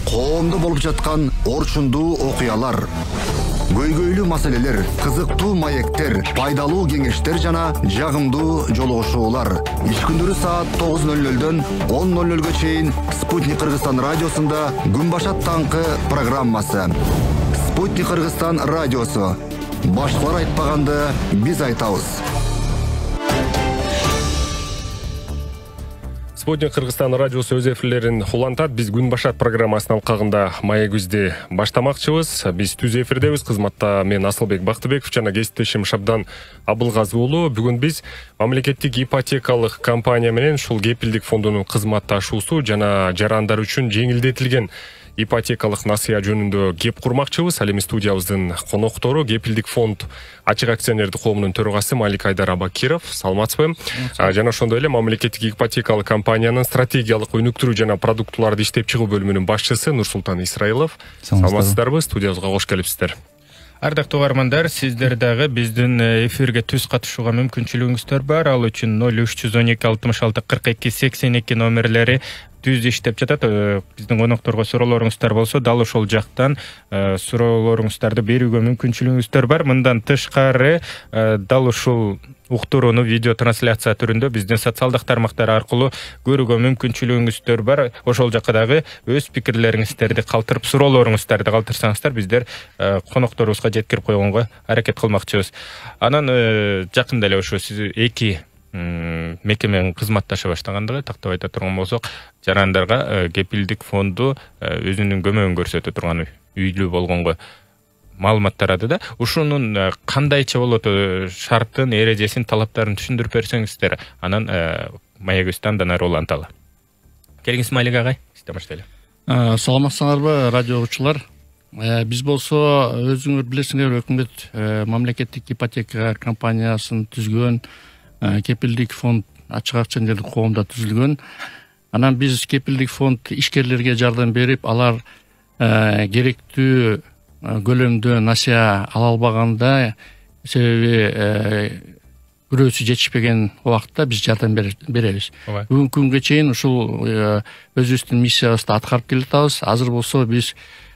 коомдо болуп жаткан орчундуу окуялар, көйгөйлүү маселелер, кызыктуу маектер, пайдалуу кеңештер жана жагымдуу жолугушуулар. Иш күндөрү саат 9:00-дөн 10:00-га чейин Спутник Кыргызстан радиосунда Күн башат таңкы программасы. Спутник Кыргызстан радиосу. Башкалар айтпаганды биз айтабыз. Спутник Кыргызстан радиосу өз эфирлерин улантат. Биз Күн башат программасынын алкагында маегибизди баштамакчыбыз. Биз түз эфирдебиз. Кызматта мен Асылбек Бактыбеков жана кесиптешим Шабдан Абылгазы уулу. Бүгүн биз мамлекеттик ипотекалык компания менен ушул кепилдик фондунун кызматташуусу жана жарандар үчүн жеңилдетилген ипотекалык насыя жөнүндө кеп курмакчыбыз. Ал эми студиябыздын коноктору кепилдик фонд ачык акционердик коомунун төрагасы Малик Айдар Абакиров. Саламатсызбы? Жана ошондой эле мамлекеттик ипотекалык компаниянын стратегиялык өнүктүрүү жана продуктуларды иштеп чыгуу бөлүмүнүн башчысы Нурсултан Исраилов. Саламатсыздарбы? Студиябызга кош келипсиздер. Ардактуу угармандар, сиздер дагы биздин эфирге түз катышууга мүмкүнчүлүгүңүздөр бар. Ал үчүн 0312 66 42 82 номерлери түз иштеп жатат. Биздин конокторго суроолоруңуздар болсо, дал ошол жактан суроолоруңуздарды берүүгө мүмкүнчүлүгүңүздөр бар. Мындан тышкары дал ушул уктурууну видео трансляция түрүндө биздин социалдык тармактар аркылуу көрүүгө мүмкүнчүлүгүңүздөр бар. Ошол жакка дагы өз пикирлериңиздерди калтырып, суроолоруңуздарды калтырсаңыздар, биздер конокторубузга жеткирип койгонго аракет кылмакчыбыз. Анан жакында эле ошо сиз эки мекеменин кызматташа баштагандыгы тактап айта турган болсок, жарандарга кепилдик фонду өзүнүн көмөгүн көрсөтө турган үйлүү болгонго маалымат тарады да. Ушунун кандайча болот шарттын, эрежесин, талаптарын түшүндүрүп берсеңиздер, анан маегибизди андан ары уланталы. Келиңиз Малик агай, сизден баштайлы. Саламатсыңарбы, радио угуучулар? Биз болсо өзүңөр билесиңер, өкмөт мамлекеттик ипотека компаниясын түзгөн, кепилдик фонд ачык акционердик коомдо түзүлгөн. Анан биз кепилдик фонд ишкерлерге жардам берип, алар керектүү көлөмдө насыя ала албаганда, себеби күрөөсү жетишпеген убакытта биз жардам беребиз. Бүгүнкү күнгө чейин ушул өзүбүздүн миссиябызды аткарып келатабыз. Азыр болсо биз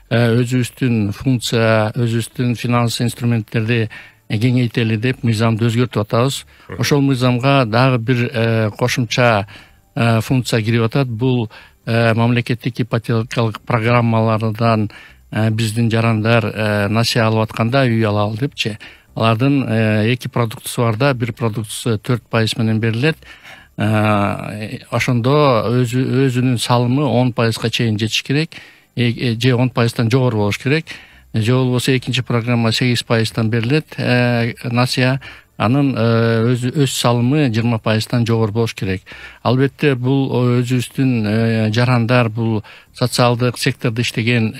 өзүбүздүн функция, өзүбүздүн финанс инструменттерди кеңейтели деп мыйзамды өзгөртүп атабыз. Ошол мыйзамга дагы бир кошумча функция кирип атат. Бул мамлекеттик ипотекалык программалардан биздин жарандар насыя алып атканда, үй алалы депчи, алардын эки продуктусу бар да, бир продуктусу 4% менен берилет. Ошондо өзүнүн салымы 10%га чейин жетиш керек, же 10%тан жогору болуш керек. Же болбосо экинчи программа 8%тан берилет насыя, анын өз салымы 20%тан жогору болуш керек. Албетте бул өзүбүздүн жарандар, бул социалдык сектордо иштеген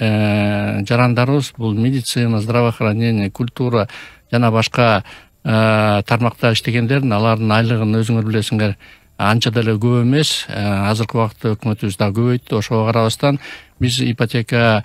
жарандарыбыз, бул медицина, здравоохранение, культура жана башка тармакта иштегендердин, алардын айлыгын өзүңөр билесиңер, анча деле көп эмес. Азыркы убакытта өкмөтүбүз да көбөйттү. Ошого карабастан биз ипотека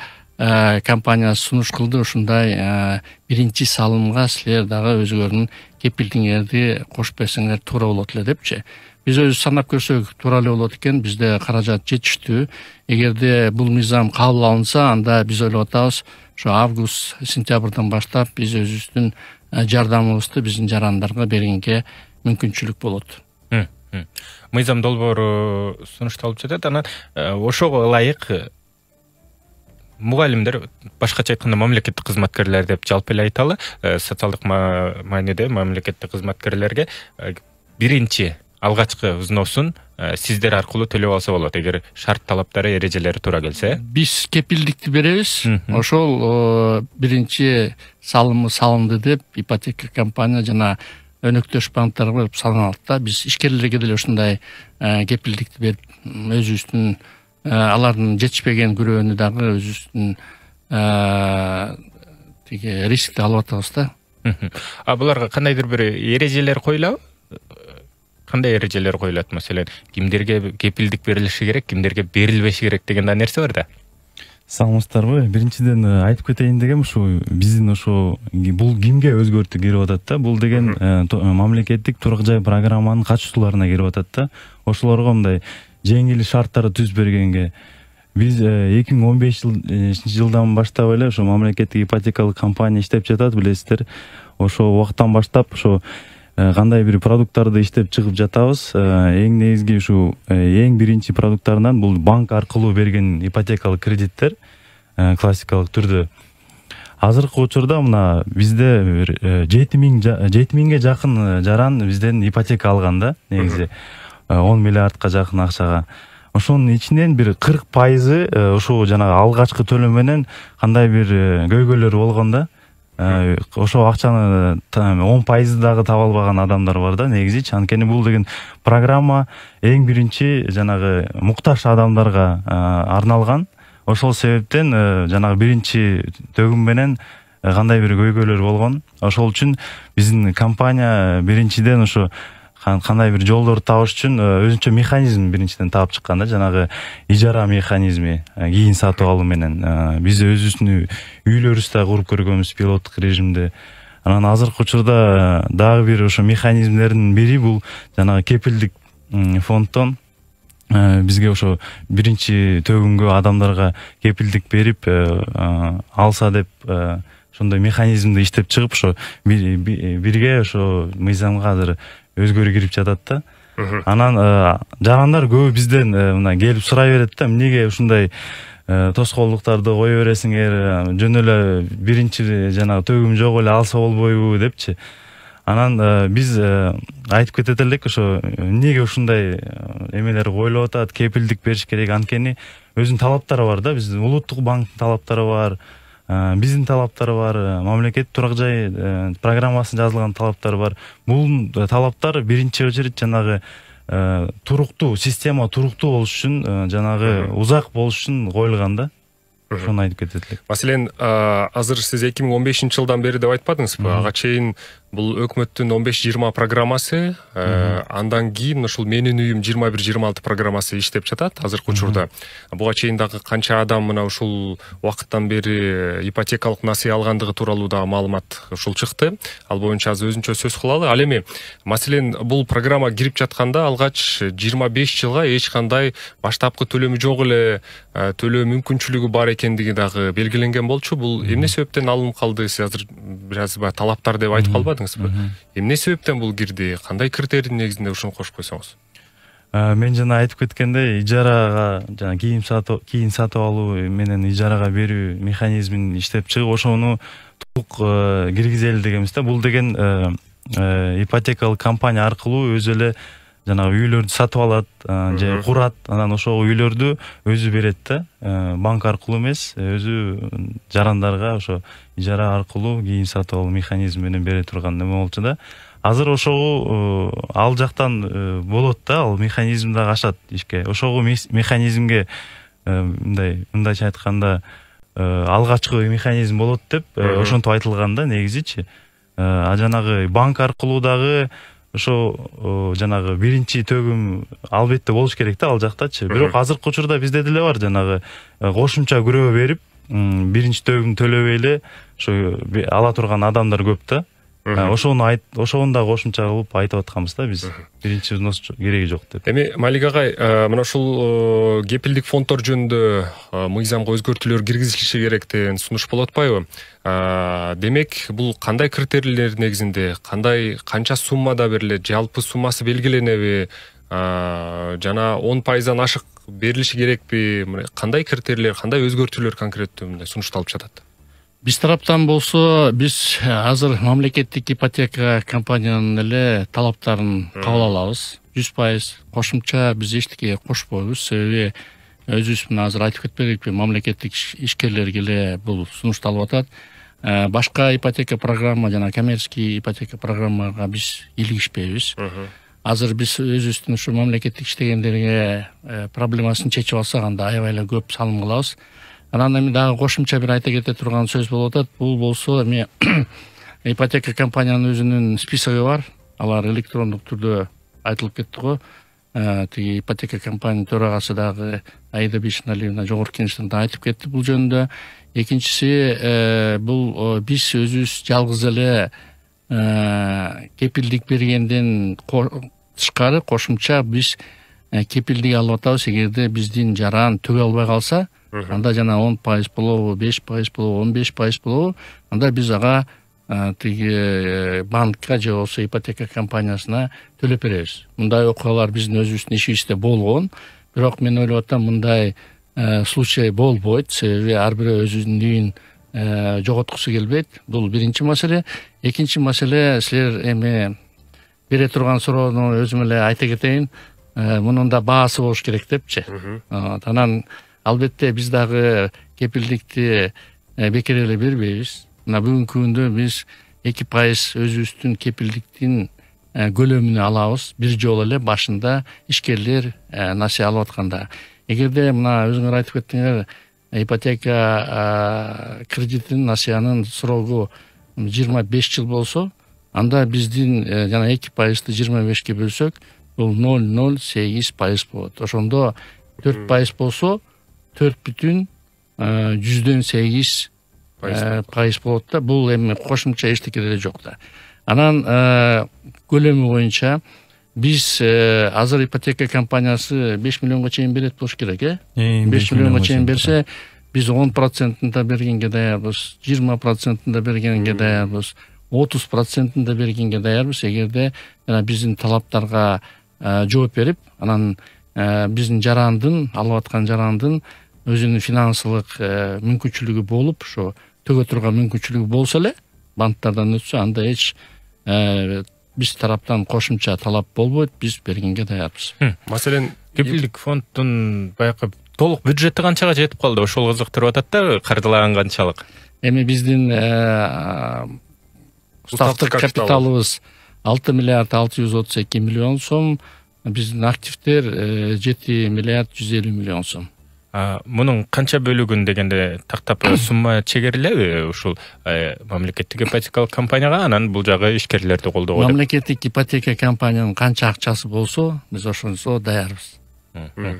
компаниясы сунуш кылды, ушундай биринчи салымга силер дагы өзүңөрдүн кепилдигиңерди кошуп берсеңер туура болот эле депчи. Биз өзү санап көрсөк туура эле болот экен, бизде каражат жетиштүү. Эгерде бул мыйзам кабыл алынса, анда биз ойлоп атабыз, ошо август, сентябрдан баштап биз өзүбүздүн жардамыбызды биздин жарандарга бергенге мүмкүнчүлүк болот. Мыйзам долбоору сунушталып жатат. Анан ошого ылайык мугалимдер, башкача айтканда мамлекеттик кызматкерлер деп жалпы эле айталы, социалдык мааниде мамлекеттик кызматкерлерге биринчи алгачкы взносун сиздер аркылуу төлөп алса болот, эгер шарт талаптары, эрежелери туура келсе. Биз кепилдикти беребиз. Ошол биринчи салымы салынды деп ипотека компания жана өнөктөш банктар болуп саналат да. Биз ишкерлерге деле ушундай кепилдикти берип, өзүбүздүн алардын жетишпеген күрөөнү дагы өзүбүздүн рискти алып атабыз да. Буларга кандайдыр бир эрежелер коюлабы? Кандай эрежелер коюлат? Маселен, кимдерге кепилдик берилиши керек, кимдерге берилбеши керек деген нерсе бар да. Саламатсыздарбы? Биринчиден айтып кетейин дегем, ушу биздин ошо бул кимге өзгөртүү кирип атат да? Бул деген мамлекеттик турак жай программанын катышуучуларына кирип атат да. Ошолорго мындай жеңил шарттарды түзүп бергенге биз 2015 жылдан баштап эле ошо мамлекеттик ипотекалык компания иштеп жатат, билесиздер. Ошо убакыттан баштап ошо кандай бир продукттарды иштеп чыгып жатабыз. Эң негизги ушу эң биринчи продукттарынан бул банк аркылуу берген ипотекалык кредиттер классикалык түрдө. Азыркы учурда мына бизде бир 7000ге жакын жаран бизден ипотека алган да, негизи 10 миллиардка жакын акчага. Ошонун ичинен бир 40% ошо жанагы алгачкы төлөм менен кандай бир көйгөйлөр болгон да. Ошо акчаны 10% дагы таба албаган адамдар бар да, негизи. Анткени бул деген программа эң биринчи жанагы муктаж адамдарга арналган. Ошол себептен жанагы биринчи төгүм менен кандай бир көйгөйлөр болгон. Ошол үчүн биздин компания биринчиден ошо кандай бир жолдорду табыш үчүн өзүнчө механизм биринчиден таап чыккан да, жанагы ижара механизми, кийин сатып алуу менен. Биз өзүбүздүн үйлөрүбүздү да куруп көргөнбүз пилоттук режимде. Анан азыркы учурда дагы бир ошо механизмдердин бири бул жанагы кепилдик фонддон бизге ошо биринчи төгүнгө адамдарга кепилдик берип алса деп ошондой механизмди иштеп чыгып, ошо бирге ошо мыйзамга азыр өзгөрүү кирип жатат да. Анан жарандар көбү бизден мына келип сурай берет да, эмнеге ушундай тоскоолдуктарды кое бересиңер, жөн эле биринчи жанагы төгүм жок эле алса болбойбу депчи. Анан биз айтып кетет элек, ошо эмнеге ушундай эмелер коюлуп атат, кепилдик бериш керек. Анткени өзүнүн талаптары бар да, биздин улуттук банктын талаптары бар, биздин талаптары бар, мамлекет турак жай программасында жазылган талаптар бар. Бул талаптар биринчи очередь жанагы туруктуу система, туруктуу болуш үчүн, жанагы узак болуш үчүн коюлган да. Ошону айтып кетет элек. Маселен, азыр сиз 2015 жылдан бери деп айтпадыңызбы? Ага чейин бул өкмөттүн 15-20 программасы, андан кийин ушул менин үйүм 21-26 программасы иштеп жатат азыркы учурда. Буга чейин дагы канча адам мына ушул убакыттан бери ипотекалык насыя алгандыгы тууралуу да маалымат ушул чыкты. Ал боюнча азыр өзүнчө сөз кылалы. Ал эми, маселен, бул программа кирип жатканда алгач 25 жылга эч кандай баштапкы төлөмү жок эле төлөө мүмкүнчүлүгү бар экендиги дагы белгиленген болчу. Бул эмне себептен алынып калды? Сиз азыр бир аз талаптар деп айтып калбадыңызбы? Эмне себептен бул кирди? Кандай критерийдин негизинде ушуну кошуп койсоңуз? Мен жана айтып кеткендей, ижарага жана кийин сатып алуу менен ижарага берүү механизмин иштеп чыгып, ошону толук киргизели дегенбиз да. Бул деген ипотекалык компания аркылуу өзү эле жанагы үйлөрдү сатып алат же курат, анан ошол үйлөрдү өзү берет да. Банк аркылуу эмес, өзү жарандарга ошо ижара аркылуу кийин сатып алуу механизми менен бере турган неме болчу да. Азыр ошого ал жактан болот да, ал механизм дагы ашат ишке. Ошого механизмге мындайча айтканда алгачкы механизм болот деп ошентип айтылган да, негизичи. Жанагы банк аркылуу дагы ошо жанагы биринчи төгүм албетте болуш керек да ал жактачы. Бирок азыркы учурда бизде деле бар жанагы кошумча күрөө берип, биринчи төгүм төлөбөй эле ошо ала турган адамдар көп да. Ошону да кошумча кылып айтып атканбыз да биз. Биринчи взнос кереги жок деп. Эми Малик агай, мына ушул кепилдик фонддор жөнүндө мыйзамга өзгөртүүлөр киргизилиши керек деген сунуш болуп атпайбы? Демек, бул кандай критерийлер негизинде, канча суммада берилет, жалпы суммасы белгиленеби, жана 10%дан ашык берилиши керекпи? Кандай критерийлер, кандай өзгөртүүлөр конкреттүү мындай сунушталып жатат? Биз тараптан болсо, биз азыр мамлекеттик ипотека компаниянын эле талаптарын кабыл алабыз. 100% кошумча биз эчтеке кошпойбуз. Себеби өзүбүз мына азыр айтып кетпедикпи, мамлекеттик ишкерлерге эле бул сунушталып атат. Башка ипотека программа жана коммерческий ипотека программага биз илигишпейбиз. Азыр биз өзүбүздүн ушу мамлекеттик иштегендерге проблемасын чечип алсак, анда аябай эле көп салым кылабыз. Анан эми дагы кошумча бир айта кете турган сөз болуп атат. Бул болсо эми ипотека компаниянын өзүнүн списоги бар. Алар электрондук түрдө айтылып кетти го. Тиги ипотека компаниянын төрагасы дагы Аида Бишналиевна жогорку кеңештен айтып кетти бул жөнүндө. Экинчиси, бул биз өзүбүз жалгыз эле кепилдик бергенден тышкары кошумча биз кепилдик алып атабыз. Эгерде биздин жаран төгө албай калса, анда жана 10% болобу, 5% болобу, 15% болобу, анда биз ага тиги банкка же болбосо ипотека компаниясына төлөп беребиз. Мындай окуялар биздин өзүбүздүн ишибизде болгон, бирок мен ойлоп атам мындай случай болбойт, себеби ар бирөө өзүнүн үйүн жоготкусу келбейт. Бул биринчи маселе. Экинчи маселе, силер эми бере турган суроону өзүм эле айта кетейин. Мунун да баасы болуш керек депчи. Анан албетте биз дагы кепилдикти бекер эле бербейбиз. Мына бүгүнкү күндө биз 2% өзүбүздүн кепилдиктин көлөмүнө алабыз. Бир жолу эле башында ишкерлер насыя алып атканда. Эгерде мына өзүңөр айтып кеттиңер, ипотека кредитин насыянын срогу 25 жыл болсо, анда биздин жана 2%-ты 25-ке бөлсөк, бул 0,08% болот. Ошондо 4% болсо 4,8% болот да. Бул эми кошумча эчтеке деле жок да. Анан көлөмү боюнча биз азыр ипотека компаниясы 5 миллионго чейин берет болуш керек, 5 миллионго чейин берсе, биз 10%-ында бергенге даярбыз, 20%-ында бергенге даярбыз, 30%-ында бергенге даярбыз. Эгерде биздин талаптарга жооп берип, анан биздин жарандын, алып аткан жарандын өзүнүн финансылык мүмкүнчүлүгү болуп, ошо төгө турган мүмкүнчүлүгү болсо эле, банктардан өтсө, анда эч биз тараптан кошумча талап болбойт, биз бергенге даярбыз. Маселен, кепилдик фонддун баягы толук бюджети канчага жетип калды? Ошол кызыктырып атат да, каржылаган канчалык? Эми биздин устактык капиталыбыз 6 миллиард 632 миллион сом, биздин активдер 7 миллиард 150 миллион сом. Мунун канча бөлүгүн дегенде тактап сумма чегерилеби ушул мамлекеттик ипотекалык компанияга, анан бул жагы ишкерлерди колдоого? Мамлекеттик ипотека компаниянын канча акчасы болсо, биз ошонсо даярбыз.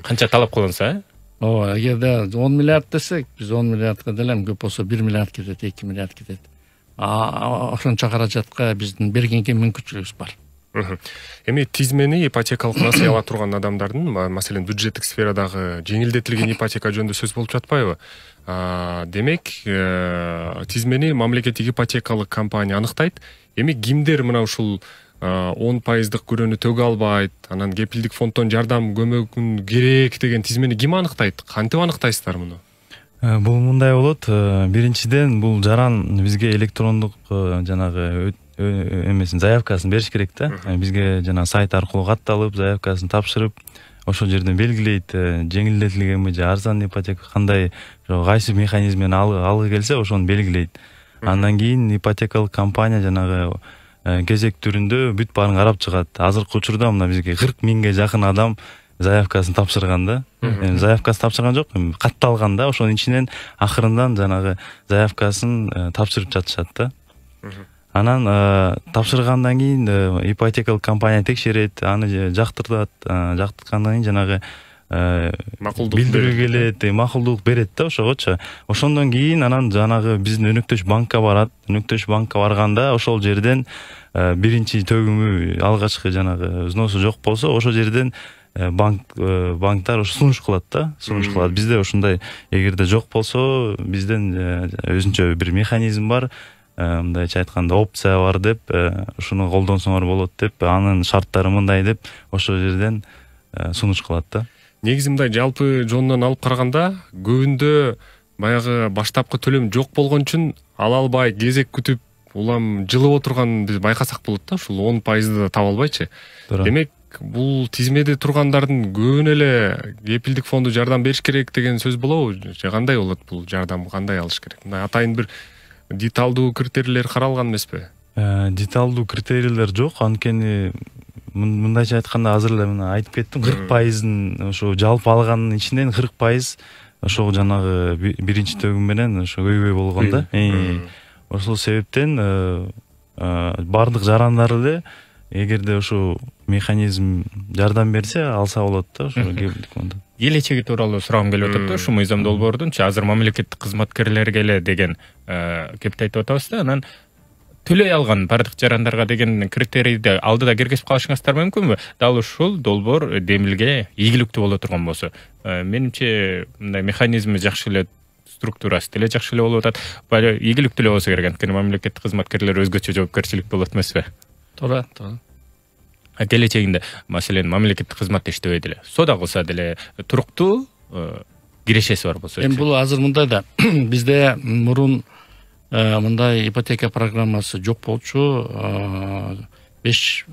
Канча талап кылынса? Эгерде 10 миллиард десек, биз 10 миллиардка деле көп болсо 1 миллиард кетет, 2 миллиард кетет. Ошончо каражатка биздин бергенге мүмкүнчүлүгүбүз бар. Эми тизмени ипотекалык насыя ала турган адамдардын, маселен бюджеттик сферадагы жеңилдетилген ипотека жөнүндө сөз болуп жатпайбы? Демек, тизмени мамлекеттик ипотекалык компания аныктайт. Эми кимдер мына ушул 10%дык көрөнү төгө албайт, анан кепилдик фонддон жардам көмөгүн керек деген тизмени ким аныктайт? Кантип аныктайсыздар муну? Бул мындай болот. Биринчиден, бул жаран бизге электрондук жанагы эмесин заявкасын бериш керек да. Бизге жана сайт аркылуу катталып, заявкасын тапшырып, ошол жерден белгилейт, жеңилдетилгенби же арзан ипотека кандай, кайсы механизмден алгы келсе, ошону белгилейт. Андан кийин ипотекалык компания жанагы кезек түрүндө бүт баарын карап чыгат. Азыркы учурда мына бизге 40 миңге жакын адам заявкасын тапшырган да. Заявкасын тапшырган жок, катталган да. Ошонун ичинен акырындан жанагы заявкасын тапшырып жатышат да. Анан тапшыргандан кийин ипотекалык компания текшерет, аны жактыртат, жактырткандан кийин жанагы билдирүү келет, макулдук берет да ошогочу. Ошондон кийин анан жанагы биздин өнөктөш банкка барат. Өнөктөш банкка барганда ошол жерден биринчи төгүмү, алгачкы жанагы взносу жок болсо, ошол жерден банктар сунуш кылат да, сунуш кылат. Бизде ушундай, эгерде жок болсо, бизден өзүнчө бир механизм бар. Мындайча айтканда опция бар деп, ушуну колдонсоңор болот деп, анын шарттары мындай деп, ошол жерден сунуш кылат да. Негизи мындай жалпы жонунан алып караганда, көбүндө баягы баштапкы төлөм жок болгон үчүн ала албай, кезек күтүп, улам жылып отурганын биз байкасак болот да, ушул 10%ды да таба албайчы. Демек, бул тизмеде тургандардын көбүнө эле кепилдик фонду жардам бериш керек деген сөз болобу? Же кандай болот бул жардам, кандай алыш керек? Мындай атайын бир деталдуу критерийлер каралган эмеспи? Деталдуу критерийлер жок, анткени мындайча айтканда азыр эле мына айтып кеттим, 40%-ын ошо жалпы алганын ичинен 40% ошол жанагы биринчи төгүм менен ошо көйгөй болгон да. Ошол себептен бардык жарандар эле эгерде ошо механизм жардам берсе, алса болот да ошо кепилдик фонду. Келечеги тууралуу сурагым келип атат да, ушу мыйзам долбоордун азыр мамлекеттик кызматкерлерге эле деген кепти айтып атабыз да, анан төлөй алган бардык жарандарга деген критерийди алдыда киргизип калышыңыздар мүмкүнбү? Дал ушул долбоор демилге ийгиликтүү боло турган болсо. Менимче мындай механизми жакшы эле, структурасы деле жакшы эле болуп атат. Баары ийгиликтүү эле болсо керек. Анткени мамлекеттик кызматкерлер өзгөчө жоопкерчилик болот эмеспи? туура. Келечегинде маселен мамлекеттик кызматта иштебей деле соода кылса деле туруктуу кирешеси бар болсо. Эми бул азыр мындай да бизде мурун мындай ипотека программасы жок болчу. 5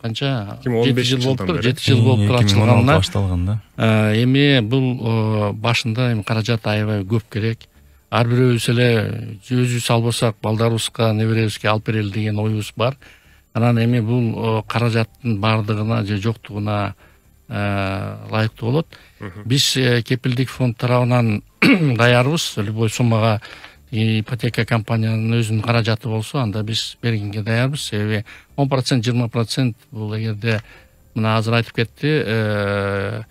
канча 7 жыл болуптур, 7 жыл болуп ачылганына башталган да. Эми бул башында эми каражат аябай көп керек. Ар бирөөбүз эле өзүбүз албасак балдарыбызга, неберебизге алып берели деген оюбуз бар. Анан эми бул каражаттын бардыгына же жоктугуна ылайыктуу болот. Биз кепилдик фонд тарабынан даярбыз. Любой суммага ипотека компаниянын өзүнүн каражаты болсо, анда биз бергенге даярбыз. Себеби 10%, 20% бул эгерде мына азыр айтып кетти,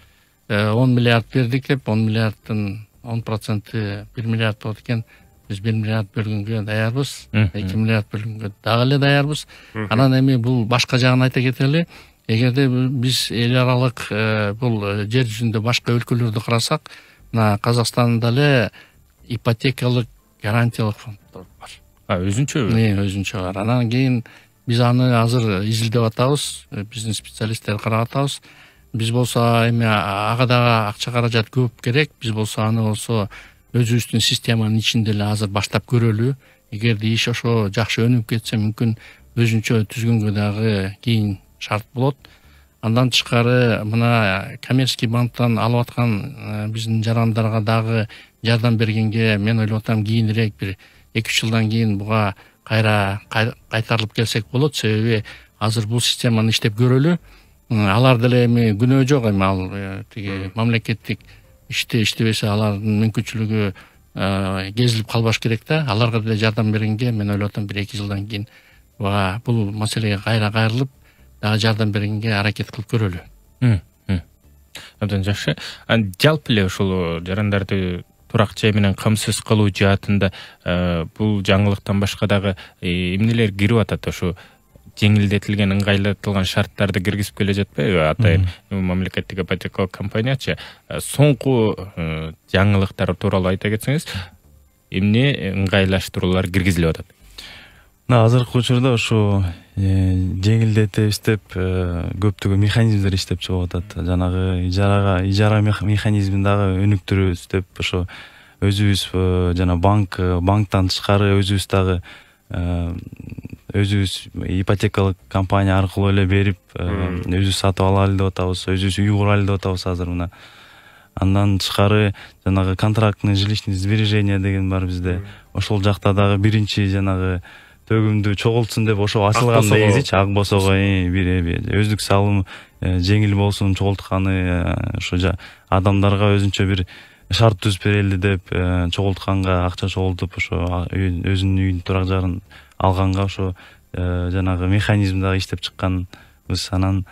10 миллиард бердик деп, 10 миллиардтын 10% 1 миллиард болот экен. Биз 1 миллиард бөлгөнгө даярбыз, 2 миллиард бөлгөнгө дагы эле даярбыз. Анан эми бул башка жагын айта кетели. Эгерде биз эл аралык бул жер жүзүндө башка өлкөлөрдү карасак, мына Казакстанда эле ипотекалык гарантиялык фонддор бар. Өзүнчө? Өзүнчө бар. Анан кийин биз аны азыр изилдеп атабыз, биздин специалисттер карап атабыз. Биз болсо эми ага дагы акча каражат көп керек. Биз болсо аны болсо өзүбүздүн системанын ичинде эле азыр баштап көрөлү. Эгерде иш ошо жакшы өнүп кетсе, мүмкүн өзүнчө түзгөнгө дагы кийин шарт болот. Андан тышкары мына коммерческий банктан алып аткан биздин жарандарга дагы жардам бергенге мен ойлоп атам, кийинирээк бир 2-3 жылдан кийин буга кайра кайтарылып келсек болот. Себеби азыр бул системаны иштеп көрөлү. Алар деле эми күнөө жок, эми ал тиги мамлекеттик иште иштебесе алардын мүмкүнчүлүгү кезилип калбаш керек да. Аларга деле жардам бергенге мен ойлоп атам, 1-2 жылдан кийин бул маселеге кайра кайрылып дагы жардам бергенге аракет кылып көрөлү. Абдан жакшы. Жалпы эле ушул жарандарды туракча менен камсыз кылуу жаатында бул жаңылыктан башка дагы эмнелер кирип атат? Ошо жеңилдетилген, ыңгайлатылган шарттарды киргизип келе жатпайбы? Атайын мамлекеттик ипотекалык компаниячы соңку жаңылыктар тууралуу айта кетсеңиз, эмне ыңгайлаштыруулар киргизилип атат? Азыркы учурда ошо жеңилдетебиз деп көптөгөн механизмдер иштеп чыгып атат. Жанагы ижара механизмин дагы өнүктүрөбүз деп ошо өзүбүз жана банктан тышкары өзүбүз дагы өзүбүз ипотекалык компания аркылуу эле берип, өзүбүз сатып алалы деп атабыз, өзүбүз үй куралы деп атабыз азыр мына. Андан тышкары жанагы контрактный жилищный сбережение деген бар бизде. Ошол жакта дагы биринчи жанагы төгүмдү чогултсун деп ошо ачылган негизичи ак босого өздүк салым жеңил болсун чогултканы, ошо адамдарга өзүнчө бир шарт түзүп берели деп чогултканга акча чогултуп ошо өзүнүн үйүнүн турак жарын алганга ошо жанагы механизм дагы иштеп чыкканбыз. Анан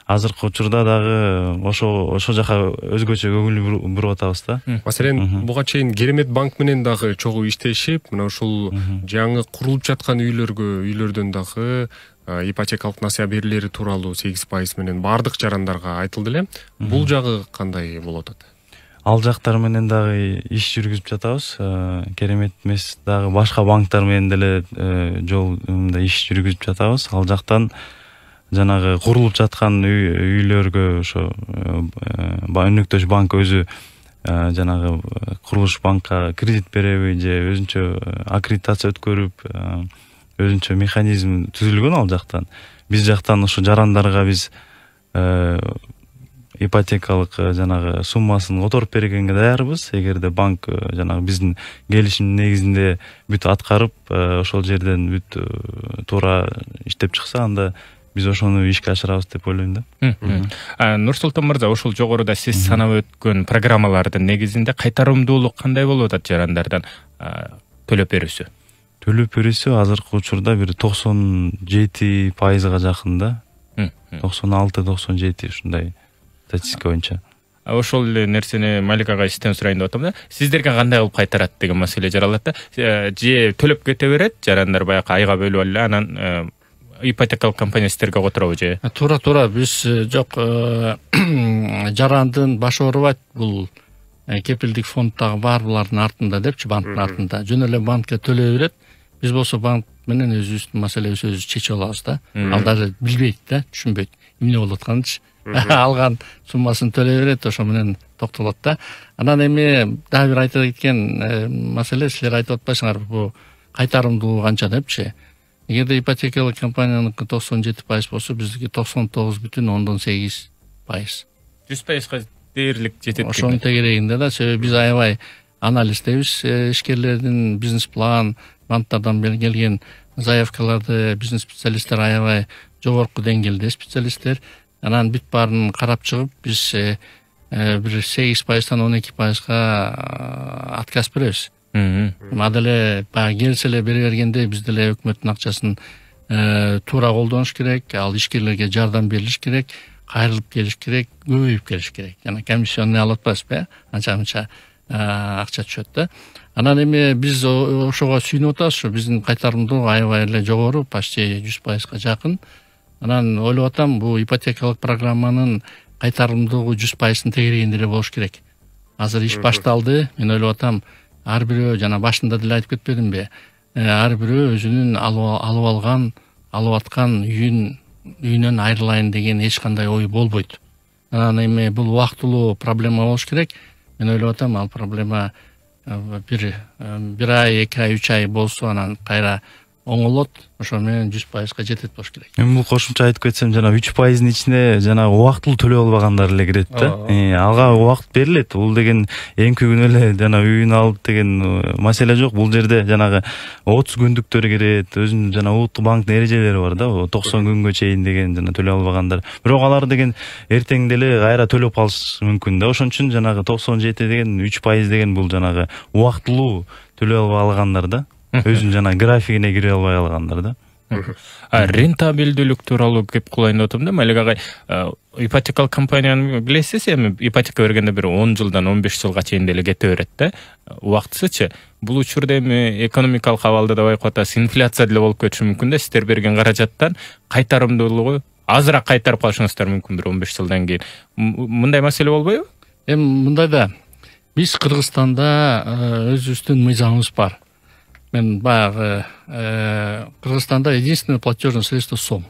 азыркы учурда дагы ошо жака өзгөчө көңүл буруп атабыз да. Маселен, буга чейин Керемет банк менен дагы чогуу иштешип, мына ушул жаңы курулуп жаткан үйлөрдөн дагы ипотекалык насыя берилери тууралуу 8% менен бардык жарандарга айтылды эле. Бул жагы кандай болуп атат? Ал жактар менен дагы иш жүргүзүп жатабыз. Керемет эмес дагы башка банктар менен деле жолунда иш жүргүзүп жатабыз. Ал жактан жанагы курулуп жаткан үйлөргө ошо өнөктөш банк өзү жанагы курулуш банкка кредит береби же өзүнчө аккредитация өткөрүп өзүнчө механизм түзүлгөн ал жактан. Биз жактан ошо жарандарга биз ипотекалык жанагы суммасын которуп бергенге даярбыз. Эгерде банк жанагы биздин келишим негизинде бүт аткарып, ошол жерден бүт туура иштеп чыкса, анда биз ошону ишке ашырабыз деп ойлойм да. Нурсултан мырза, ошол жогоруда сиз санап өткөн программалардын негизинде кайтарымдуулук кандай болуп атат жарандардан төлөп берүүсү? Төлөп берүүсү азыркы учурда бир 97%га жакын да. 96-97 ушундай статистика боюнча. ошол эле нерсени Малик ага сизден сурайын деп атам да. Сиздерге кандай кылып кайтарат деген маселе жаралат да. Же төлөп кете берет, жарандар баягы айга бөлүп алып анан ипотекалык компания сиздерге которобу же? Туура биз жок жарандын башы оорубайт бул кепилдик фонддагы баарлардын артында депчи, банктын артында. Жөн эле банкка төлөй берет. Биз болсо банк менен өзүбүздүн маселебизди өзүбүз чечип алабыз да. Ал дагы билбейт да, түшүнбөйт. Эмне болуп атканынчы. Алган суммасын төлөй берет, ошо менен токтолот да. Анан эми дагы бир айта кеткен маселе, силер айтып атпайсыңарбы, бул кайтарымдуулугу канча депчи. Эгерде ипотекалык компанияныкы 97% болсо, биздики 99,8%. 100%га дээрлик жетет. Ошонун тегерегинде да, себеби биз аябай анализдебиз, ишкерлердин бизнес план, банктардан келген заявкаларды бизнес специалисттер аябай жогорку деңгээлде специалисттер. Анан бүт баарын карап чыгып, биз бир 8%-тан 12%-га отказ беребиз. Маделе баягы келсе эле бере бергенде биз деле өкмөттүн акчасын туура колдонуш керек, ал ишкерлерге жардам берилиш керек, кайрылып келиш керек, көбөйүп келиш керек. Жана комиссионный алып атпайбызбы? Анча-мынча акча түшөт да. Анан эми биз ошого сүйүнүп атабыз, ушу биздин кайтарымдуулук аябай эле жогору, почти 100%га жакын. Анан ойлоп атам, бул ипотекалык программанын кайтарымдуулугу 100%-ын тегерегинде эле болуш керек. Азыр иш башталды, мен ойлоп атам, ар бирөө жана башында деле айтып кетпедимби? Ар бирөө өзүнүн алып аткан үйүнөн айрылайын деген эч кандай ой болбойт. Анан эми бул убактылуу проблема болуш керек. Мен ойлоп атам, ал проблема бир ай, 2 ай, 3 ай болсо анан кайра оңолот, ошо менен 100%га жетет болуш керек. Мен бул кошумча айтып кетсем, жана 3%-ын ичине жана убактылуу төлөп албагандар эле кирет да. Алга убакыт берилет. Бул деген эң күнү эле жана үйүн алып деген маселе жок. Бул жерде жанагы 30 күндүктөр кирет, өзүнүн жана улуттук банктын эрежелери бар да, 90 күнгө чейин деген жана төлөп албагандар. Бирок алар деген эртең деле кайра төлөп алышы мүмкүн да. Ошон үчүн жанагы 97 деген 3% деген бул жанагы убактылуу төлөп албагандар да. Өзүнүн жана графигине кире албай калгандар да. Рентабелдүүлүк тууралуу кеп кылайын деп атам да. Малик агай, ипотекалык компанияны билесиз, эми ипотека бергенде бир 10 жылдан 15 жылга чейин деле кете берет да. Убактысычы. Бул учурда эми экономикалык абалда да байкап атасыз, инфляция деле болуп кетиши мүмкүн да. Сиздер берген каражаттан кайтарымдуулугу азыраак кайтарып калышыңыздар мүмкүн бир 15 жылдан кийин. Мындай маселе болбойбу? Эми мындай да. Биз Кыргызстанда өзүбүздүн мыйзамыбыз бар. Мен баягы Кыргызстанда единственное платежное средство сом.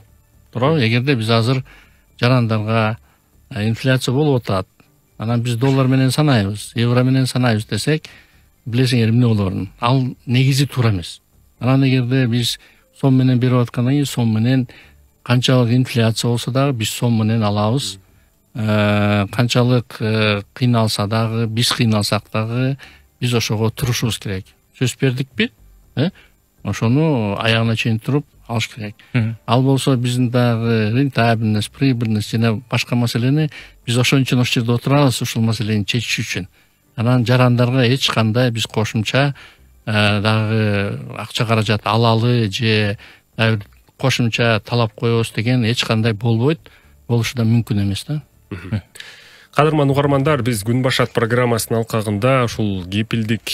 Туурабы? Эгерде биз азыр жарандарга инфляция болуп атат, анан биз доллар менен санайбыз, евро менен санайбыз десек, билесиңер эмне болорун? Ал негизи туура эмес. Анан эгерде биз сом менен берип аткандан кийин сом менен канчалык инфляция болсо дагы биз сом менен алабыз. Канчалык кыйналса дагы, биз кыйналсак дагы биз ошого турушубуз керек. Сөз бердикпи? Ошону аягына чейин туруп алыш керек. Ал болсо биздин дагы рентабельность, прибыльность жана башка маселени биз ошон үчүн ошол жерде отурабыз, ушул маселени чечиш үчүн. Анан жарандарга эч кандай биз кошумча дагы акча каражат алалы же кошумча талап коебуз деген эч кандай болбойт, болушу да мүмкүн эмес да. Кадырман угармандар, биз Күн башат программасынын алкагында ушул кепилдик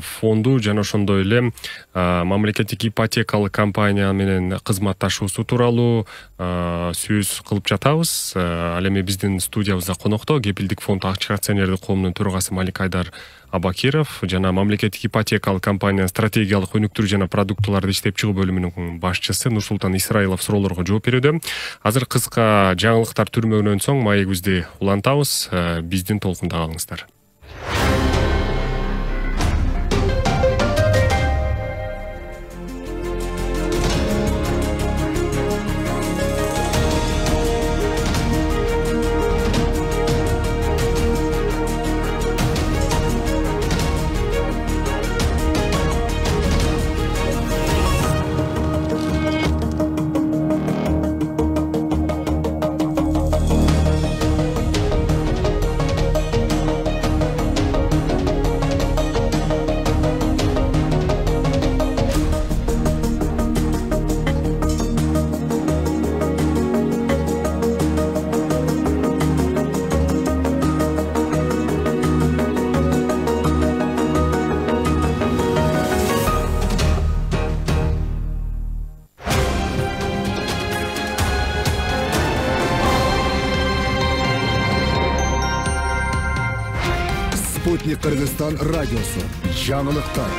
фонду жана ошондой эле мамлекеттик ипотекалык компания менен кызматташуусу тууралуу сөз кылып жатабыз. Ал эми биздин студиябызда конокто кепилдик фонд акционердик коомунун төрагасы Малик Айдар Абакиров жана мамлекеттик ипотекалык компания стратегиялык өнүктүрүү жана продуктуларды иштеп чыгуу бөлүмүнүн башчысы Нурсултан Исраилов суроолорго жооп берүүдө. Азыр кыска жаңылыктар түрмөгүнөн соң маегибизди улантабыз. Биздин толкунда калыңыздар. Спутник Кыргызстан радиосу. Жаңылыктар.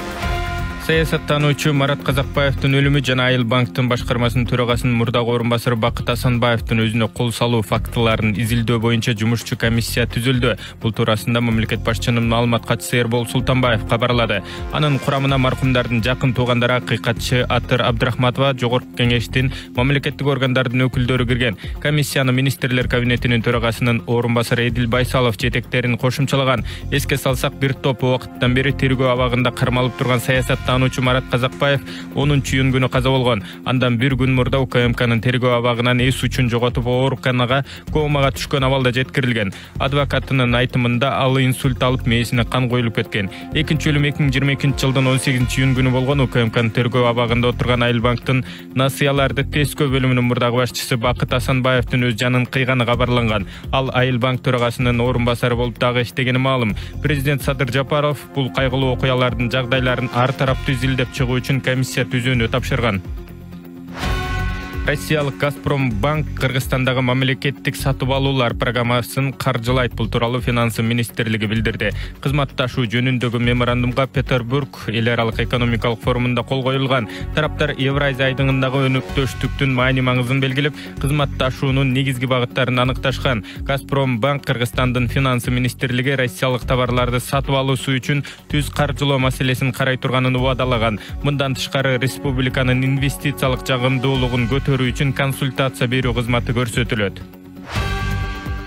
Саясаттануучу Марат Казакбаевдин өлүмү жана Айыл банктын башкармасынын төрагасынын мурдагы орун басары Бакыт Асанбаевдин өзүнө кол салуу фактыларын изилдөө боюнча жумушчу комиссия түзүлдү. Бул туурасында мамлекет башчынын маалымат катчысы Эрбол Султанбаев кабарлады. Анын курамына маркумдардын жакын туугандары акыйкатчы Атыр Абдрахматова, жогорку кеңештин мамлекеттик органдардын өкүлдөрү кирген. Комиссияны министрлер кабинетинин төрагасынын орун басары Эдил Байсалов жетектерин кошумчалаган. Эске салсак, бир топ убакыттан бери тергөө абагында кармалып турган саясаттануучу Марат Казакбаев 10-июнь күнү каза болгон. Андан бир күн мурда УКМКнын тергөө абагынан эс үчүн жоготуп ооруканага комага түшкөн абалда жеткирилген. Адвокатынын айтымында ал инсульт алып мээсине кан коюлуп кеткен. Экинчи өлүм 2022-жылдын 18-июнь күнү болгон. УКМКнын тергөө абагында отурган Айыл банктын насыяларды тескөө бөлүмүнүн мурдагы башчысы Бакыт Асанбаевдин өз жанын кыйганы кабарланган. Ал Айыл банк төрагасынын орун басары болуп дагы иштегени маалым. Президент Садыр Жапаров бул кайгылуу окуялардын жагдайларын ар тараптуу изилдеп чыгуу үчүн комиссия түзүүнү тапшырган. Россиялык Газпром банк Кыргызстандагы мамлекеттик сатып алуулар программасын каржылайт. Бул тууралуу финансы министрлиги билдирди. Кызматташуу жөнүндөгү меморандумга Петербург эл аралык экономикалык форумунда кол коюлган. Тараптар Евразия айдыгындагы өнөктөштүктүн маани маңызын белгилеп, кызматташуунун негизги багыттарын аныкташкан. Газпром банк Кыргызстандын финансы министрлиги россиялык товарларды сатып алуусу үчүн түз каржылоо маселесин карай турганын убадалаган. Мындан тышкары республиканын инвестициялык жагымдуулугун үчүн консультация берүү кызматы көрсөтүлөт.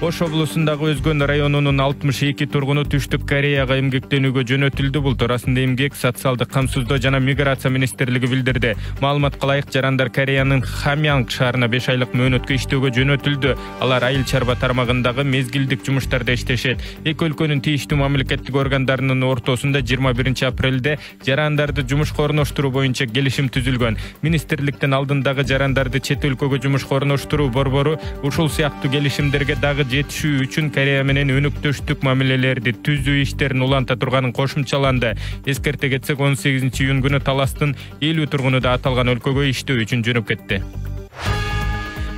Ош облусундагы Өзгөн районунун 62 тургуну Түштүк Кореяга эмгектенүүгө жөнөтүлдү. Бул туурасында Эмгек, социалдык камсыздоо жана миграция министрлиги билдирди. Маалыматка ылайык, жарандар Кореянын Хамьянг шаарына 5 айлык мөөнөткө иштөөгө жөнөтүлдү. Алар айыл чарба тармагындагы мезгилдик жумуштарда иштешет. Эки өлкөнүн тийиштүү мамлекеттик органдарынын ортосунда 21 апрелде жарандарды жумушка орноштуруу боюнча келишим түзүлгөн. Министрликтин алдындагы жарандарды чет өлкөгө жумушка орноштуруу борбору ушул сыяктуу келишимдерге дагы жетишүү үчүн Корея менен өнөктөштүк мамилелерди түзүү иштерин уланта турганын кошумчаланды. Эскерте кетсек, 18-июнь күнү Таластын 50 тургуну да аталган өлкөгө иштөө үчүн жөнөп кетти.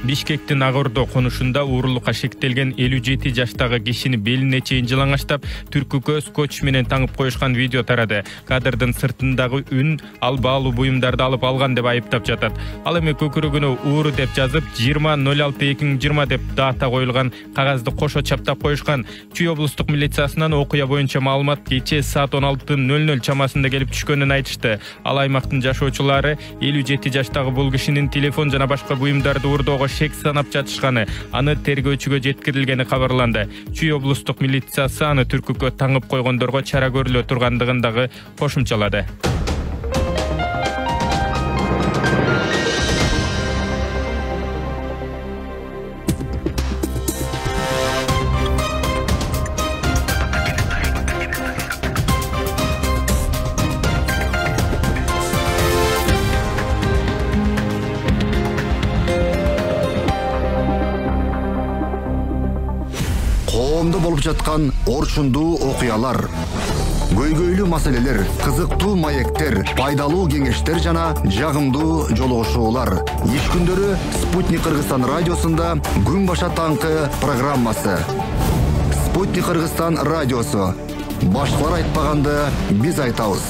Бишкектин Агордо конушунда уурулукка шектелген 57 жаштагы кишини белине чейин жылаңаштап, түркү көз скотч менен таңып коюшкан видео тарады. Кадрдын сыртындагы үн ал баалуу буюмдарды алып алган деп айыптап жатат. Ал эми көкүрөгүнө ууру деп жазып 20.06.2020 деп дата коюлган кагазды кошо чаптап коюшкан. Чүй облустук милициясынан окуя боюнча маалымат кечээ саат 16:00 чамасында келип түшкөнүн айтышты. Ал аймактын жашоочулары 57 жаштагы бул кишинин телефон жана башка буюмдарды уурдоого шек санап жатышканы, аны тергөөчүгө жеткирилгени кабарланды. Чүй облустук милициясы аны түркүккө таңып койгондорго чара көрүлө тургандыгын дагы кошумчалады. Болуп жаткан орчундуу окуялар, көйгөйлүү маселелер, кызыктуу маектер, пайдалуу кеңештер жана жагымдуу жолугушуулар. Иш күндөрү Спутник Кыргызстан радиосунда күн баша таңкы программасы. Спутник Кыргызстан радиосу. Башкалар айтпаганды биз айтабыз.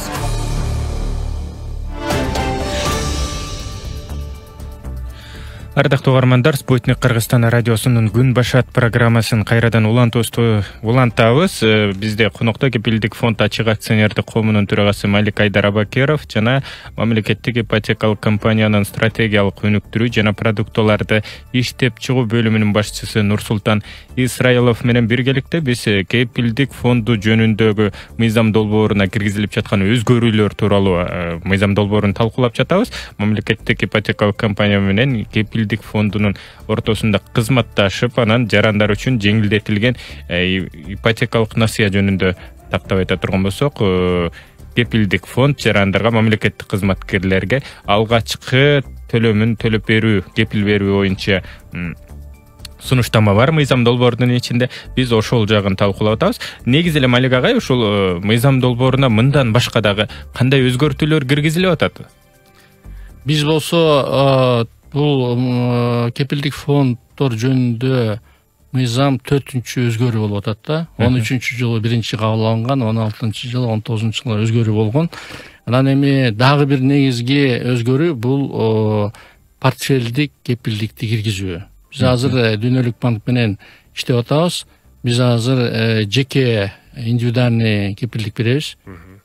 Ардактуу угармандар, Спутник Кыргызстан радиосунун күн башат программасын кайрадан улантабыз. Бизде конокто Кепилдик фонд ачык акционердик коомунун төрагасы Малик Айдар Абакеров жана мамлекеттик ипотекалык компаниянын стратегиялык өнүктүрүү жана продуктолорду иштеп чыгуу бөлүмүнүн башчысы Нурсултан Исраилов менен биргеликте биз Кепилдик фонду жөнүндөгү мыйзам долбооруна киргизилип жаткан өзгөрүүлөр тууралуу мыйзам долбоорун талкуулап жатабыз. Мамлекеттик ипотекалык компания менен Кепилдик фондунун ортосунда кызматташып, анан жарандар үчүн жеңилдетилген ипотекалык насыя жөнүндө тактап айта турган болсок, Кепилдик фонд жарандарга, мамлекеттик кызматкерлерге алгачкы төлөмүн төлөп берүү, кепил берүү боюнча сунуштама бар мыйзам долбоорунун ичинде. Биз ошол жагын талкуулап атабыз. Негизи эле Малик агай, ушул мыйзам долбооруна мындан башка дагы кандай өзгөртүүлөр киргизилип атат? Биз болсо бул кепилдик фонддор жөнүндө мыйзам 4-чү өзгөрүү болуп атат да. 13-жылы биринчи кабыл алынган, 16-жылы, 19-жылы өзгөрүү болгон. Анан эми дагы бир негизги өзгөрүү бул портфелдик кепилдикти киргизүү. Биз азыр Дүйнөлүк банк менен иштеп атабыз. Биз азыр жеке индивидуальный кепилдик беребиз.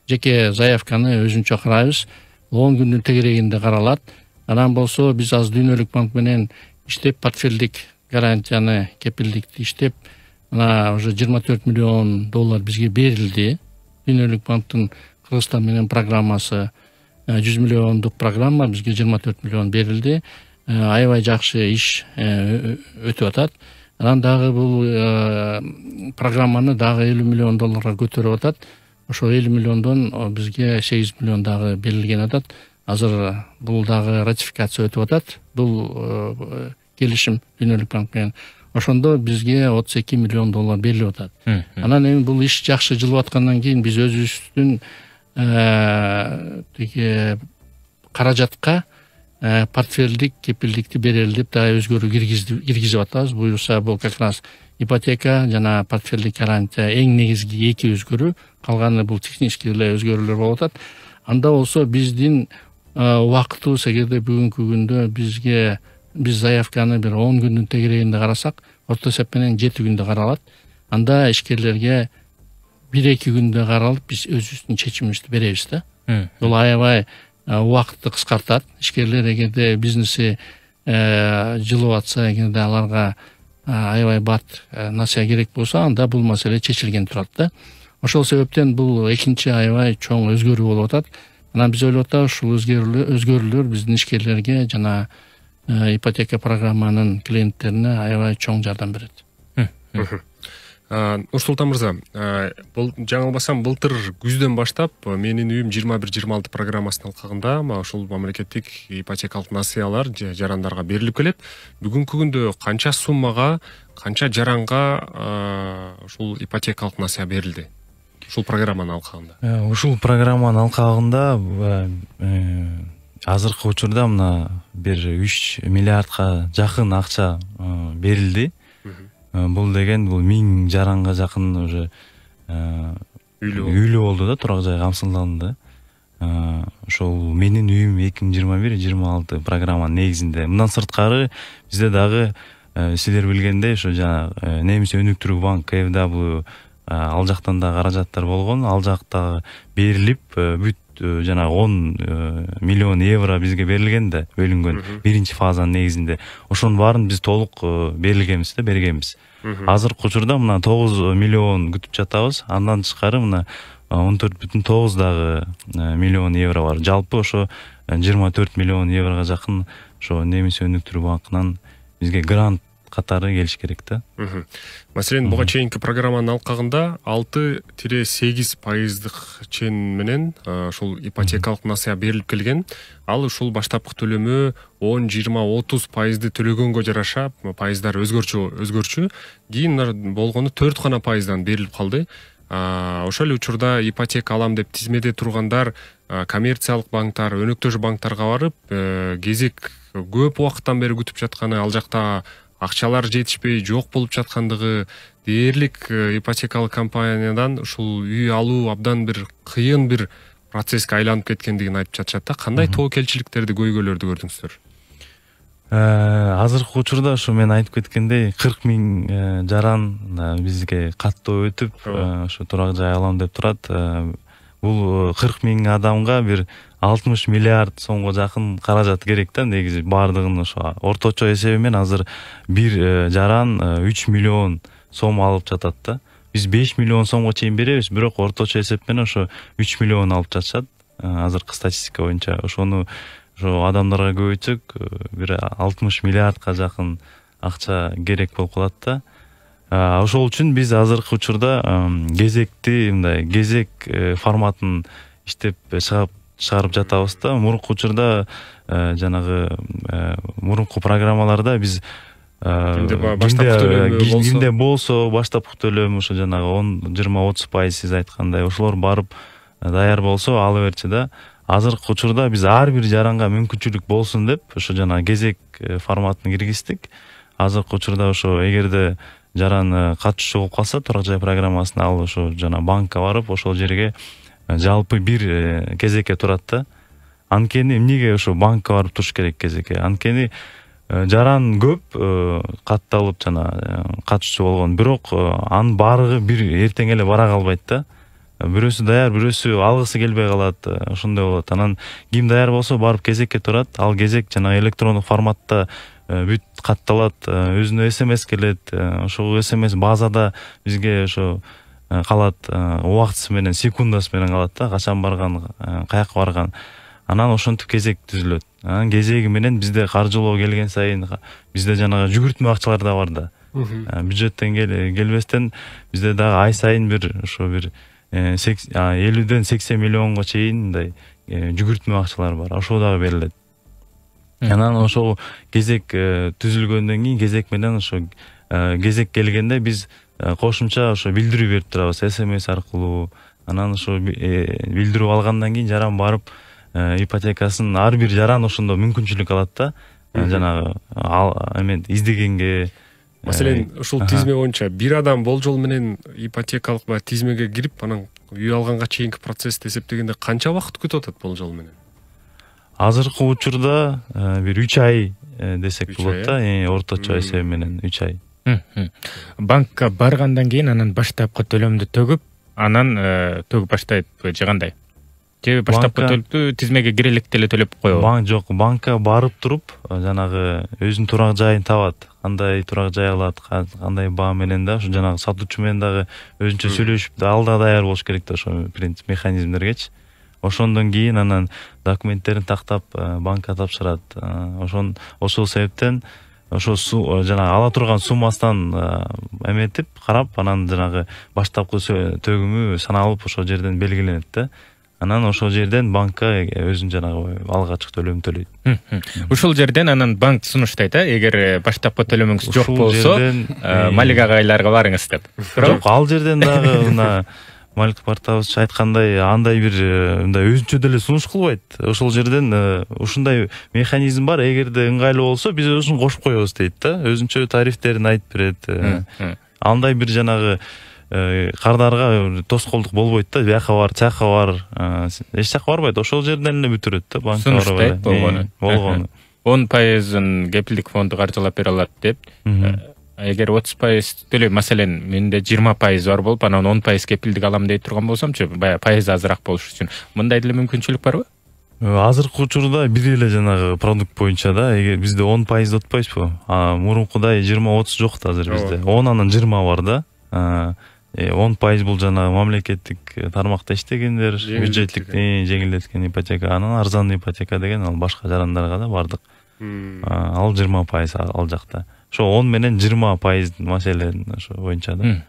Жеке заявканы өзүнчө карайбыз. 10 күндүн тегерегинде каралат. Анан болсо биз азыр Дүйнөлүк банк менен иштеп портфелдик гарантияны кепилдикти иштеп, мына уже $24 миллион бизге берилди. Дүйнөлүк банктын Кыргызстан менен программасы 100 миллиондук программа, бизге 24 миллион берилди. Аябай жакшы иш өтүп атат. Анан дагы бул программаны дагы $50 миллион көтөрүп атат. Ошо 50 миллиондон бизге 8 миллион дагы берилген атат. Азыр бул дагы ратификация өтүп атат. Бул келишим Дүйнөлүк банк менен. Ошондо бизге $32 миллион берилип атат. Анан эми бул иш жакшы жылып аткандан кийин биз өзүбүздүн тиги каражатка портфелдик кепилдикти берели деп дагы өзгөрүү киргизип атабыз. Буюрса бул как раз ипотека жана портфелдик гарантия эң негизги эки өзгөрүү. Калганы бул технический эле өзгөрүүлөр болуп атат. Анда болсо биздин убактыбыз эгерде бүгүнкү күндө биз заявканы бир 10 күндүн тегерегинде карасак, орто эсеп менен 7 күндө каралат. Анда ишкерлерге 1-2 күндө каралып биз өзүбүздүн чечимибизди беребиз да. Бул аябай убакытты кыскартат. Ишкерлер эгерде бизнеси жылып атса, эгерде аларга аябай бат насыя керек болсо, анда бул маселе чечилген турат да. Ошол себептен бул экинчи аябай чоң өзгөрүү болуп атат. Анан биз ойлоп атабыз, ушул өзгөрүүлөр биздин ишкерлерге жана ипотека программанын клиенттерине аябай чоң жардам берет. Нурсултан мырза, бул жаңылбасам былтыр күздөн баштап менин үйүм 21-26 программасынын алкагында ушул мамлекеттик ипотекалык насыялар жарандарга берилип келет. Бүгүнкү күндө канча суммага, канча жаранга ушул ипотекалык насыя берилди? Ушул программанын алкагында. Ушул программанын алкагында азыркы учурда мына бир 3 миллиардка жакын акча берилди. Бул деген бул 1000 жаранга жакын уже үйлүү болду да, турак жай камсыздалды. Ошол менин үйүм 2021-26 программанын негизинде. Мындан сырткары бизде дагы силер билгендей ошо жана Немис өнүктүрүү банк KfW ал жактан да каражаттар болгон. Ал жакта берилип бүт жана 10 миллион евро бизге берилген да, бөлүнгөн биринчи фазанын негизинде. Ошонун баарын биз толук берилгенбиз да, бергенбиз. Азыркы учурда мына 9 миллион күтүп жатабыз. Андан тышкары мына 14,9 дагы миллион евро бар. Жалпы ошо 24 миллион еврога жакын ошо Немис өнүктүрүү банкынан бизге грант катары келиш керек да. Маселен, буга чейинки программанын алкагында 6-8% чен менен ушул ипотекалык насыя берилип келген. Ал ушул баштапкы төлөмү 10, 20, 30% төлөгөнгө жараша пайыздар өзгөрчү. Кийин болгону 4 гана пайыздан берилип калды. Ошол эле учурда ипотека алам деп тизмеде тургандар коммерциялык банктар, өнөктөш банктарга барып, кезек көп убакыттан бери күтүп жатканы, ал жакта акчалар жетишпей жок болуп жаткандыгы, дээрлик ипотекалык компаниядан ушул үй алуу абдан бир кыйын бир процесске айланып кеткендигин айтып жатышат да. Кандай тобокелчиликтерди, көйгөйлөрдү көрдүңүздөр? Азыркы учурда ошо мен айтып кеткендей 40 000 жаран бизге каттоо өтүп, ошо турак жай алам деп турат. Бул 40 000 адамга бир 60 миллиард сомго жакын каражат керек да, негизи баардыгын ошо орточо эсебимен азыр бир жаран 3 миллион сом алып жатат да. Биз 5 миллион сомго чейин беребиз, бирок орточо эсеп менен ошо 3 миллион алып жатышат. Азыркы статистика боюнча ошону ошо адамдарга көбөйтсөк бир 60 миллиардка жакын акча керек болуп калат да. Ошол үчүн биз азыркы учурда кезекти мындай кезек форматын иштеп чыгарып жатабыз да. Мурунку учурда жанагы мурунку программаларда биз кимде болсо баштапкы төлөм ошо жанагы 10, 20, 30% сиз айткандай ошолор барып даяр болсо ала берчи да. Азыркы учурда биз ар бир жаранга мүмкүнчүлүк болсун деп ошо жана кезек форматын киргиздик. Азыркы учурда ошо эгерде жаран катышчу болуп калса турак жай программасына, ал ошо жана банкка барып ошол жерге жалпы бир кезекке турат да. Анткени эмнеге ошо банкка барып туруш керек кезекке? Анткени жаран көп катталып жана катышчу болгон, бирок анын баардыгы бир эртең эле бара калбайт да. Бирөөсү даяр, бирөөсү алгысы келбей калат, ошондой болот. Анан ким даяр болсо барып кезекке турат. Ал кезек жана электрондук форматта бүт катталат, өзүнө СМС келет. Ошол СМС базада бизге ошо калат, убактысы менен, секундасы менен калат да, качан барган, каяка барган. Анан ошентип кезек түзүлөт. Анан кезеги менен бизде каржылоо келген сайын бизде жанагы жүгүртмө акчалар да бар да. Бюджеттен келбестен бизде дагы ай сайын бир ошо бир 50-ден 80 миллионго чейин мындай жүгүртмө акчалар бар. Ошол дагы берилет. Анан ошол кезек түзүлгөндөн кийин кезек менен ошо кезек келгенде биз кошумча ошо билдирүү берип турабыз СМС аркылуу. Анан ошо билдирүү алгандан кийин жаран барып ипотекасын ар бир жаран ошондо мүмкүнчүлүк алат да. Жанагы эмен издегенге. Маселен, ушул тизме боюнча бир адам болжол менен ипотекалык тизмеге кирип, анан үй алганга чейинки процессти эсептегенде канча убакыт күтүп атат болжол менен? Азыркы учурда бир 3 ай десек болот да, орточо эсеби менен 3 ай. Банкка баргандан кийин анан баштапкы төлөмдү төгүп, анан төгүп баштайт же кандай? Же баштапкы төлөмдү тизмеге кире электе эле төлөп коебу? Жок, банкка барып туруп, жанагы өзүнүн турак жайын табат. Кандай турак жай алат, кандай баа менен да, ошо жанагы сатуучу менен дагы өзүнчө сүйлөшүп, ал да даяр болуш керек да, ошо принцип механизмдергечи. Ошондон кийин анан документтерин тактап банкка тапшырат. Ошол себептен ошо жанагы ала турган суммасынан эметип карап, анан жанагы баштапкы төгүмү саналып ошол жерден белгиленет да. Анан ошол жерден банкка өзүнүн жанагы алгачкы төлөмүн төлөйт. Ушул жерден анан банк сунуштайт, эгер баштапкы төлөмүңүз жок болсо, Малик агайларга барыңыз деп. Жок, ал жерден дагы мына Малик Партабыз айткандай, андай бир мындай өзүнчө деле сунуш кылбайт. Ошол жерден ушундай механизм бар, эгерде ыңгайлуу болсо биз өзүн кошуп коебуз дейт да. Өзүнчө тарифтерин айтып берет. Андай бир жанагы кардарга тоскоолдук болбойт да. Бияка бар, чака бар, эч жака барбайт. Ошол жерден эле бүтүрөт да банкка барбай. Болгону. 10% кепилдик фонду каржылап бере алат деп. Эгер 30% төлөй, маселен, менде 20% бар болуп, анан 10% кепилдик алам дей турган болсомчу, баягы пайыз азыраак болуш үчүн мындай деле мүмкүнчүлүк барбы? Азыркы учурда бир эле жанагы продукт боюнча да, эгер бизде 10% отпойбузбу? Мурункудай 20-30 жок да азыр бизде. 10 анан 20 бар да. 10% бул жанагы мамлекеттик тармакта иштегендер, бюджеттик жеңилдеткен ипотека, анан арзандуу ипотека деген ал башка жарандарга да бардык. Ал 20% ал жакта. Ошо 10 менен 20% маселен ошо боюнча да.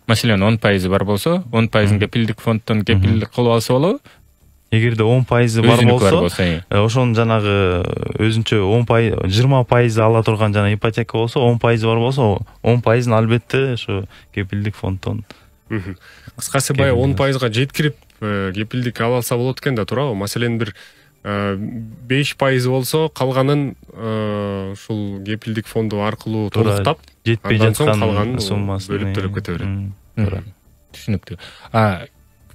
Маселен 10% бар болсо, 10% кепилдик фонддон кепилдик кылып алса болобу? Эгерде 10% бар болсо, ошонун жанагы өзүнчө 20% ала турган жана ипотека болсо, 10% бар болсо, 10%ын албетте ошо кепилдик фонддон. Кыскасы баягы 10%га жеткирип кепилдик ала алса болот экен да, туурабы? Маселен бир 5% болсо, калганын ушул кепилдик фонду аркылуу толуктап, жетпей жаткан суммасын бөлүп төлөп кете берет. Түшүнүктүү.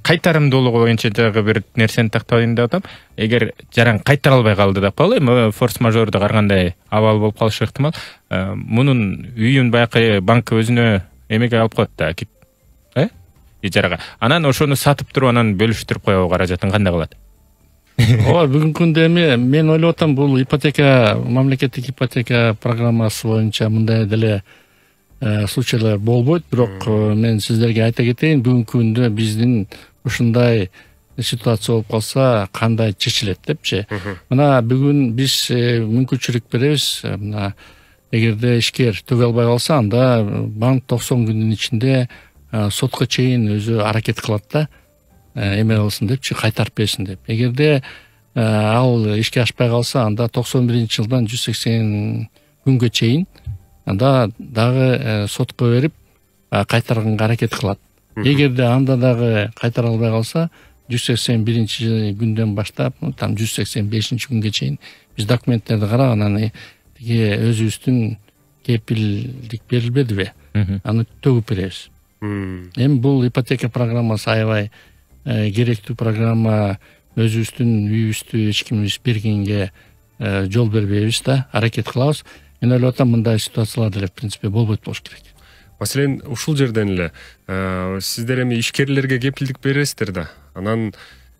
Кайтарымдуулугу боюнча дагы бир нерсени тактабайын деп атам. Эгер жаран кайтара албай калды деп коелу, эми форс-мажордо ар кандай абал болуп калышы ыктымал. Мунун үйүн баягы банк өзүнө эмеге алып коет да, ижарага. Анан ошону сатып туруп, анан бөлүштүрүп коебу каражатын кандай кылат? Ооба, бүгүнкү күндө мен ойлоп атам, бул ипотека, мамлекеттик ипотека программасы боюнча мындай деле случайлар болбойт, бирок мен сиздерге айта кетейин, бүгүнкү күндө биздин ушундай ситуация болуп калса кандай чечилет депчи. Мына бүгүн биз мүмкүнчүлүк беребиз. Мына эгерде ишкер төгө албай калса, анда банк 90 күндүн ичинде сотко чейин өзү аракет кылат да, эме кылсын депчи, кайтарып берсин деп. Эгерде ал ишке ашпай калса, анда 91-жылдан 180 күнгө чейин анда дагы сотко берип кайтарганга аракет кылат. Эгерде анда дагы кайтара албай калса, 181-күндөн баштап, там 185-күнгө чейин биз документтерди карап, анан өзүбүздүн кепилдик берилбедиби? аны төгүп беребиз. Эми бул ипотека программасы аябай керектүү программа. Өзүбүздүн үйүбүздү эч кимибиз бергенге жол бербейбиз да, аракет кылабыз. Мен ойлоп атам, мындай ситуациялар деле в принципе болбойт болуш керек. Маселен, ушул жерден эле сиздер эми ишкерлерге кепилдик бересиздер да. Анан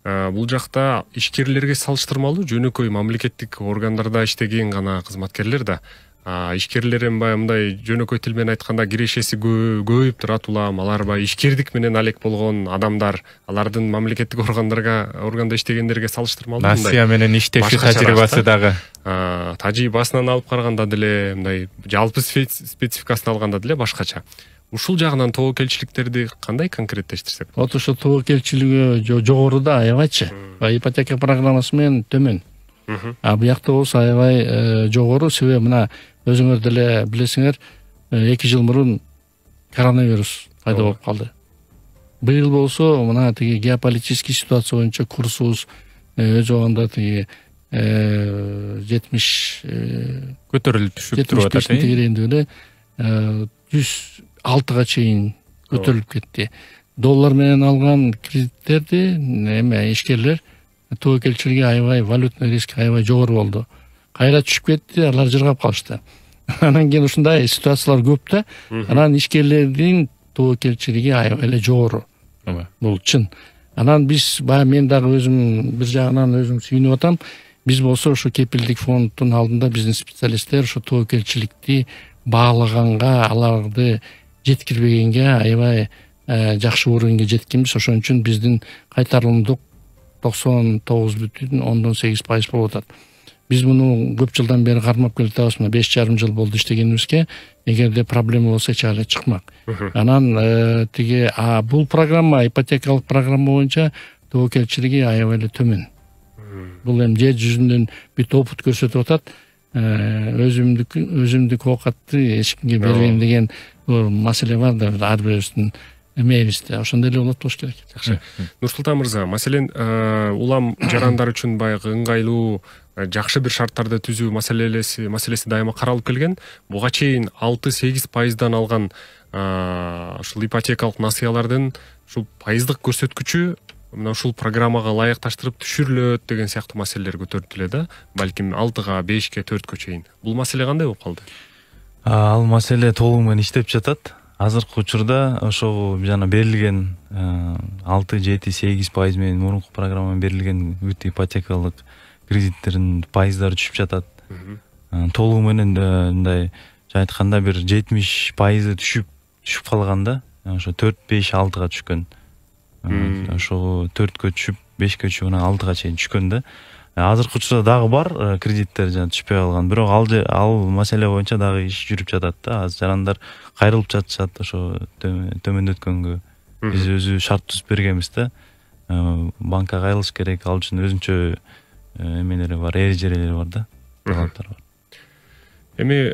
бул жакта ишкерлерге салыштырмалуу жөнөкөй мамлекеттик органдарда иштеген гана кызматкерлер да. Ишкерлер эми баягы мындай жөнөкөй тил менен айтканда кирешеси көбөйүп турат улам. Алар баягы ишкердик менен алек болгон адамдар, алардын мамлекеттик органда иштегендерге салыштырмалуу мындай. Насия менен иштеши тажрыйбасы дагы. Тажрыйбасынан алып караганда деле мындай жалпы спецификасын алганда деле башкача. Ушул жагынан тобокелчиликтерди кандай конкреттештирсек? Вот ошо тобокелчилиги жогору да, аябайчы. Ипотека программасы менен төмөн. Буякта болсо аябай жогору. Себеби мына өзүңөр деле билесиңер, 2 жыл мурун коронавирус пайда болуп калды. Быйыл болсо мына тиги геополитический ситуация боюнча курсубуз өз убагында тиги 70 көтөрүлүп түшүп туруп атат. Тегерендиги 106га чейин көтөрүлүп кетти. Доллар менен алган кредиттерди эме ишкерлер тобокелчилиги аябай, валютный риск аябай жогору болду. Кайра түшүп кетти, алар жыргап калышты. Анан кийин ушундай ситуациялар көп да. Анан ишкерлердин тобокелчилиги аябай эле жогору. Бул чын. Анан биз баягы мен дагы өзүм бир жагынан өзүм сүйүнүп атам. Биз болсо ошо кепилдик фонддун алдында биздин специалисттер ошо тобокелчиликти баалаганга, аларды жеткирбегенге аябай жакшы уровенге жеткенбиз. Ошон үчүн биздин кайтарымдык 99,8% болуп атат. Биз муну көп жылдан бери кармап келатабыз. 5,5 жыл болду иштегенибизге. Эгерде проблема болсо эч али чыкмак. Анан тиги бул программа, ипотекалык программа боюнча тобокелчилиги аябай эле төмөн. Бул эми жер жүзүнөн бүт опыт көрсөтүп атат. Өзүмдүк оокатты эч кимге бербейм деген маселе бар да, ар бирибиздин эмебизде. Ошондой эле болот болуш керек. Жакшы. Нурсултан мырза, маселен, улам жарандар үчүн баягы ыңгайлуу жакшы бир шарттарды түзүү маселеси дайыма каралып келген. Буга чейин 6-8% алган ушул ипотекалык насыялардын ушул пайыздык көрсөткүчү мына ушул программага ылайыкташтырып түшүрүлөт деген сыяктуу маселелер көтөрүлдү да. Балким 6-га, 5-ге, 4-кө чейин. Бул маселе кандай болуп калды? Ал маселе толугу менен иштеп жатат. Азыркы учурда ошол жана берилген 6-7-8% менен мурунку программа берилген бүт ипотекалык кредиттердин пайыздары түшүп жатат. Толугу менен мындай айтканда бир 70% түшүп калганда, ошо 4-5-6га түшкөн. Ошо 4-кө түшүп, 5-кө түшүп, анан 6-га чейин түшкөн да. Азыркы учурда дагы бар кредиттер жана түшпөй калган. Бирок ал маселе боюнча дагы иш жүрүп жатат да. Аз жарандар кайрылып жатышат ошо төмөндөткөнгө. Биз өзү шарт түзүп бергенбиз да. Банкка кайрылыш керек, ал үчүн өзүнчө эмелери бар, эрежелери бар да. Талаптар бар. Эми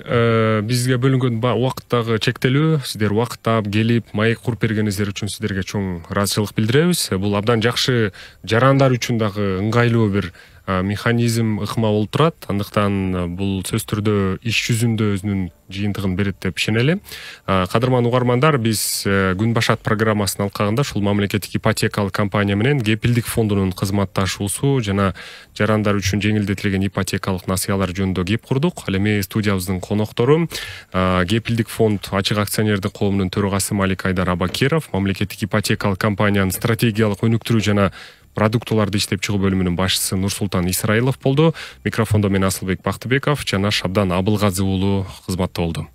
бизге бөлүнгөн убакыт дагы чектелүү. Сиздер убакыттап келип, маек куруп бергениңиздер үчүн сиздерге чоң ыраазычылык билдиребиз. Бул абдан жакшы жарандар үчүн дагы ыңгайлуу бир механизм ыкма болуп турат. Андыктан бул сөз түрдө иш жүзүндө өзүнүн жыйынтыгын берет деп ишенели. Кадырман угармандар, биз Күн башат программасын алкагында ушул мамлекеттик ипотекалык компания менен кепилдик фондунун кызматташуусу жана жарандар үчүн жеңилдетилген ипотекалык насыялар жөнүндө кеп курдук. Ал эми студиябыздын коноктору Кепилдик фонд ачык акционердик коомунун төрагасы Малик Айдар Абакиров, мамлекеттик ипотекалык компаниянын стратегиялык өнүктүрүү жана продуктыларды иштеп чыгуу бөлүмүнүн башчысы Нурсултан Исраилов болду. Микрофондо мен Асылбек Бактыбеков жана Шабдан Абылгазы уулу кызматта болду.